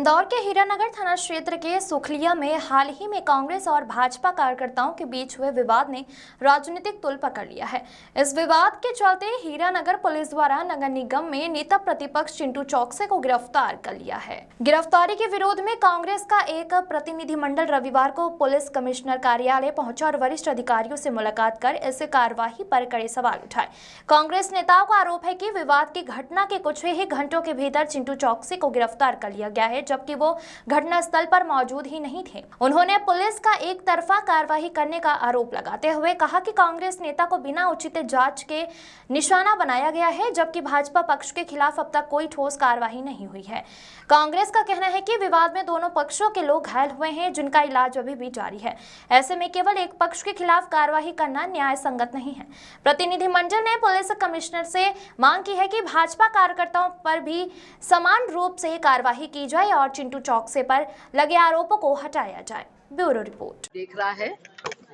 इंदौर के हीरानगर थाना क्षेत्र के सुखलिया में हाल ही में कांग्रेस और भाजपा कार्यकर्ताओं के बीच हुए विवाद ने राजनीतिक तुल पकड़ लिया है। इस विवाद के चलते हीरानगर पुलिस द्वारा नगर निगम में नेता प्रतिपक्ष चिंटू चौकसे को गिरफ्तार कर लिया है। गिरफ्तारी के विरोध में कांग्रेस का एक प्रतिनिधिमंडल रविवार को पुलिस कमिश्नर कार्यालय पहुंचा और वरिष्ठ अधिकारियों से मुलाकात कर इस कार्यवाही पर कड़े सवाल उठाए। कांग्रेस नेताओं का आरोप है कि विवाद की घटना के कुछ ही घंटों के भीतर चिंटू चौकसे को गिरफ्तार कर लिया गया है, जबकि वो घटनास्थल पर मौजूद ही नहीं थे। उन्होंने पुलिस का एक तरफा कार्रवाई करने का आरोप लगाते हुए कहा कि कांग्रेस नेता को बिना उचित जांच के निशाना बनाया गया है, जबकि भाजपा पक्ष के खिलाफ अब तक कोई ठोस कार्रवाई नहीं हुई है। कांग्रेस का कहना है कि विवाद में दोनों पक्षों के लोग घायल हुए हैं, जिनका इलाज अभी भी जारी है। ऐसे में केवल एक पक्ष के खिलाफ कार्रवाई करना न्याय संगत नहीं है। प्रतिनिधिमंडल ने पुलिस कमिश्नर से मांग की है कि भाजपा कार्यकर्ताओं पर भी समान रूप से कार्रवाई की जाए और चिंटू चौकसे पर लगे आरोपों को हटाया जाए। Bureau report. देख रहा है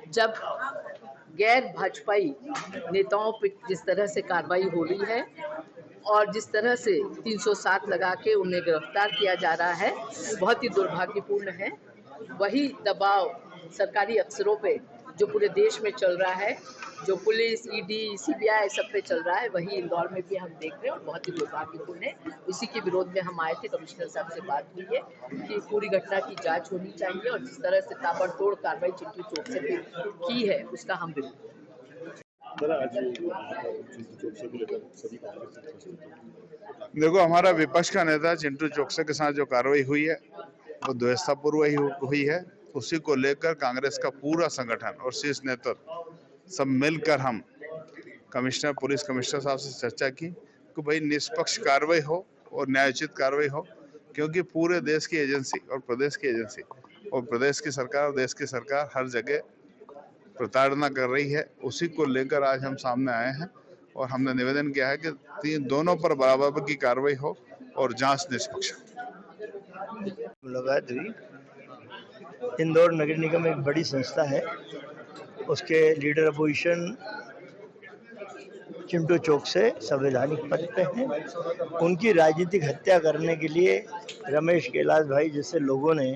जब गैर भाजपाई नेताओं पर जिस तरह से कार्रवाई हो रही है और जिस तरह से 307 लगा के उन्हें गिरफ्तार किया जा रहा है, बहुत ही दुर्भाग्यपूर्ण है। वही दबाव सरकारी अफसरों पे जो पूरे देश में चल रहा है, जो पुलिस, ईडी, सीबीआई सब पे चल रहा है, वही इंदौर में भी हम देख रहे हैं और बहुत ही दुर्भाग्यपूर्ण है। इसी के विरोध में हम आए थे। कमिश्नर साहब से बात हुई है कि पूरी घटना की जांच होनी चाहिए और जिस तरह से ताबड़तोड़ कार्रवाई चिंटू चौकसे पे की है उसका हम विरोध। देखो, हमारा विपक्ष का नेता चिंटू चौकसे के साथ जो कार्रवाई हुई है वो द्वेषतापूर्व हुई है। उसी को लेकर कांग्रेस का पूरा संगठन और शीर्ष नेतृत्व सब मिलकर हम पुलिस कमिश्नर साहब से चर्चा की कि भाई निष्पक्ष कार्रवाई हो और न्यायोचित कार्रवाई हो, क्योंकि पूरे देश की एजेंसी और प्रदेश की एजेंसी और प्रदेश की सरकार और देश की सरकार हर जगह प्रताड़ना कर रही है। उसी को लेकर आज हम सामने आए हैं और हमने निवेदन किया है कि दोनों पर बराबर की कार्रवाई हो और जांच निष्पक्ष। मुलाकात हुई। इंदौर नगर निगम एक बड़ी संस्था है, उसके लीडर अपोजिशन चिंटू चौकसे संवैधानिक पद पे हैं। उनकी राजनीतिक हत्या करने के लिए रमेश कैलाश भाई जैसे लोगों ने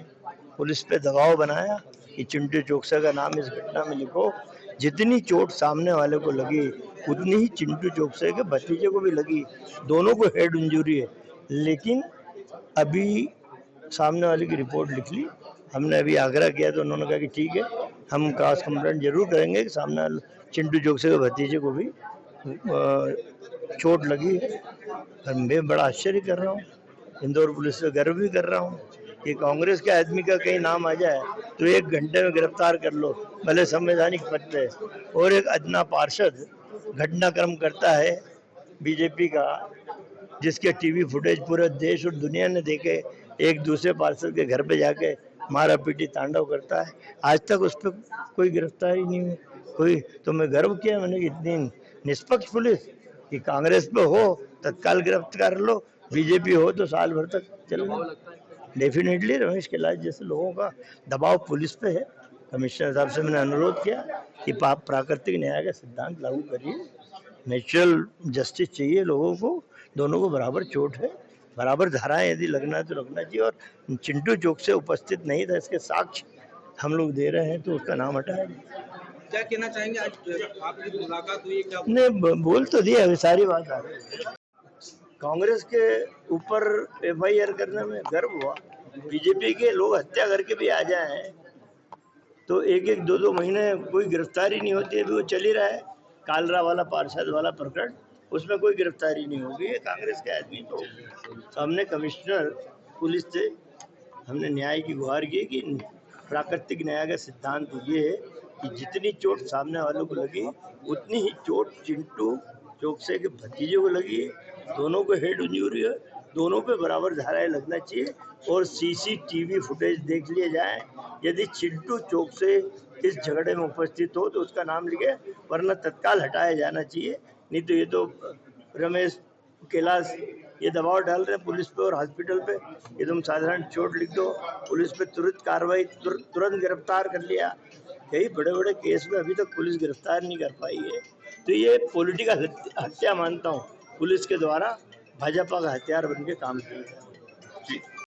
पुलिस पे दबाव बनाया कि चिंटू चौकसे का नाम इस घटना में लिखो। जितनी चोट सामने वाले को लगी उतनी ही चिंटू चौकसे के भतीजे को भी लगी। दोनों को हेड इंजरी है, लेकिन अभी सामने वाले की रिपोर्ट लिख ली। हमने अभी आग्रह किया तो उन्होंने कहा कि ठीक है, हम क्रॉस कंप्लेंट जरूर करेंगे कि सामने वाले चिंटू चौकसे के भतीजे को भी चोट लगी है। और मैं बड़ा आश्चर्य कर रहा हूँ, इंदौर पुलिस से गर्व भी कर रहा हूँ कि कांग्रेस के आदमी का कहीं नाम आ जाए तो 1 घंटे में गिरफ्तार कर लो, भले संवैधानिक पद पे। और एक अदना पार्षद घटनाक्रम करता है बीजेपी का, जिसके टीवी फुटेज पूरे देश और दुनिया ने देखे, एक दूसरे पार्षद के घर पे जाके मारा पीटी तांडव करता है। आज तक उस पर कोई गिरफ्तारी नहीं हुई। कोई तो मैं गर्व किया मैंने कि इतनी निष्पक्ष पुलिस कि कांग्रेस पे हो तत्काल गिरफ्तार कर लो, बीजेपी हो तो साल भर तक चलेगा। डेफिनेटली रमेश कैलाश जैसे लोगों का दबाव पुलिस पे है। कमिश्नर साहब से मैंने अनुरोध किया कि प्राकृतिक न्याय का सिद्धांत लागू करिए, नेचुरल जस्टिस चाहिए लोगों को, दोनों को बराबर चोट है, बराबर धाराएं यदि लगना है तो लगना चाहिए। और चिंटू चौकसे उपस्थित नहीं था, इसके साक्ष्य हम लोग दे रहे हैं, तो उसका नाम हटाया। क्या कहना चाहेंगे, आज आपकी मुलाकात हुई, क्या नहीं बोल तो दिया, अभी सारी बात आ रही है। कांग्रेस के ऊपर FIR करने में गर्व हुआ। बीजेपी के लोग हत्या करके भी आ जाए तो 1-1, 2-2 महीने कोई गिरफ्तारी नहीं होती है, अभी वो चल ही रहा है। कालरा वाला पार्षद वाला प्रकरण, उसमें कोई गिरफ्तारी नहीं होगी। ये कांग्रेस के आदमी तो हमने कमिश्नर पुलिस से हमने न्याय की गुहार की कि प्राकृतिक न्याय का सिद्धांत ये है कि जितनी चोट सामने वालों को लगी उतनी ही चोट चिंटू चौकसे के भतीजे को लगी है। दोनों को हेड इंजरी है, दोनों पे बराबर धाराएं लगना चाहिए और CCTV फुटेज देख लिए जाए। यदि चिंटू चौकसे इस झगड़े में उपस्थित हो तो उसका नाम लिखे, वरना तत्काल हटाया जाना चाहिए। नहीं तो ये तो रमेश कैलाश ये दबाव डाल रहे हैं पुलिस पे और हॉस्पिटल पे, ये तुम साधारण चोट लिख दो, पुलिस पे तुरंत कार्रवाई, तुरंत गिरफ्तार कर लिया। कई बड़े बड़े केस में अभी तक पुलिस गिरफ्तार नहीं कर पाई है। तो ये पॉलिटिकल हत्या मानता हूँ, पुलिस के द्वारा भाजपा का हथियार बन के काम किया।